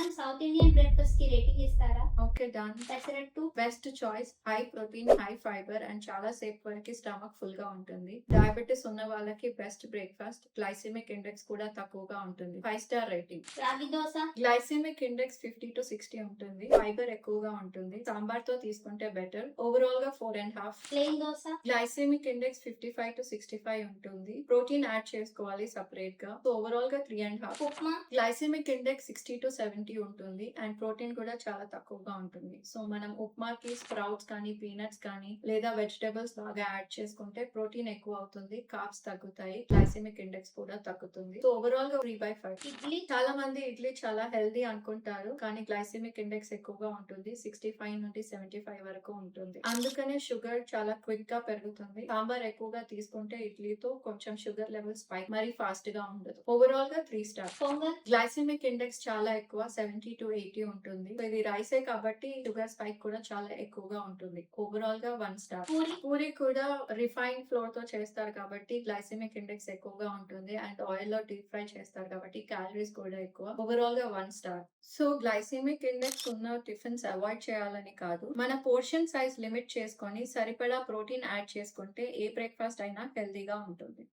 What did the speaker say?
Madam south Indian breakfast కి rating ఇస్తారా? Okay. Done. Pesarattu, best choice. High protein, high fibre and చాలా సేపు వరకు స్టమక్ ఫుల్ గా ఉంటుంది. డయాబెటిస్ ఉన్న వాళ్ళకి బెస్ట్ బ్రేక్‌ఫాస్ట్. గ్లైసెమిక్ ఇండెక్స్ కూడా తక్కువగా ఉంటుంది. 5 స్టార్ రేటింగ్. రాగి దోస, గ్లైసెమిక్ ఇండెక్స్ 50-60 ఉంటుంది. ఫైబర్ ఎక్కువగా ఉంటుంది. సాంబార్ తో తీసుకుంటే బెటర్. ఓవరాల్ గా 4.5. ప్లెయిన్ దోస, గ్లైసెమిక్ ఇండెక్స్ 55-65 ఉంటుంది. ప్రోటీన్ యాడ్ చేసుకోవాలి సెపరేట్ గా. సో ఓవరాల్ గా 3.5. ఉప్మా, గ్లైసెమిక్ ఇండెక్స్ 60-70 ఉంటుంది అండ్ ప్రోటీన్ కూడా చాలా తక్కువగా ఉంటుంది. సో మనం ఉప్మాకి స్ప్రౌట్స్ కానీ పీనట్స్ కానీ లేదా వెజిటబుల్స్ బాగా యాడ్ చేసుకుంటే ప్రోటీన్ ఎక్కువ అవుతుంది, కార్బ్స్ తగ్గుతాయి, గ్లైసెమిక్ ఇండెక్స్ కూడా తగ్గుతుంది. సో ఓవరాల్ గా 3/5. ఇడ్లీ, చాలా మంది ఇడ్లీ చాలా హెల్దీ అనుకుంటారు కానీ గ్లైసెమిక్ ఇండెక్స్ ఎక్కువగా ఉంటుంది. 65-75 వరకు ఉంటుంది. అందుకనే షుగర్ చాలా క్విక్ గా పెరుగుతుంది. సాంబార్ ఎక్కువగా తీసుకుంటే ఇడ్లీతో కొంచెం షుగర్ లెవెల్ స్పైక్ మరీ ఫాస్ట్ గా ఉండదు. ఓవరాల్ గా 3 స్టార్. పొంగల్, గ్లైసెమిక్ ఇండెక్స్ చాలా ఎక్కువ 70-80 ఉంటుంది. సో ఇది రైసే కాబట్టి షుగర్ స్పైక్ కూడా చాలా ఎక్కువగా ఉంటుంది. ఓవరాల్ గా 1 స్టార్. పూరి, పూరి కూడా రిఫైన్ ఫ్లోర్ తో చేస్తారు కాబట్టి గ్లైసెమిక్ ఇండెక్స్ ఎక్కువగా ఉంటుంది అండ్ ఆయిల్ లో డీప్ ఫ్రై చేస్తారు కాబట్టి క్యాలరీస్ కూడా ఎక్కువ. ఓవరాల్ గా 1 స్టార్. సో గ్లైసెమిక్ ఇండెక్స్ ఉన్న టిఫిన్స్ అవాయిడ్ చేయాలని కాదు, మన పోర్షన్ సైజ్ లిమిట్ చేసుకొని సరిపడా ప్రోటీన్ యాడ్ చేసుకుంటే ఏ బ్రేక్ఫాస్ట్ అయినా హెల్దీగా ఉంటుంది.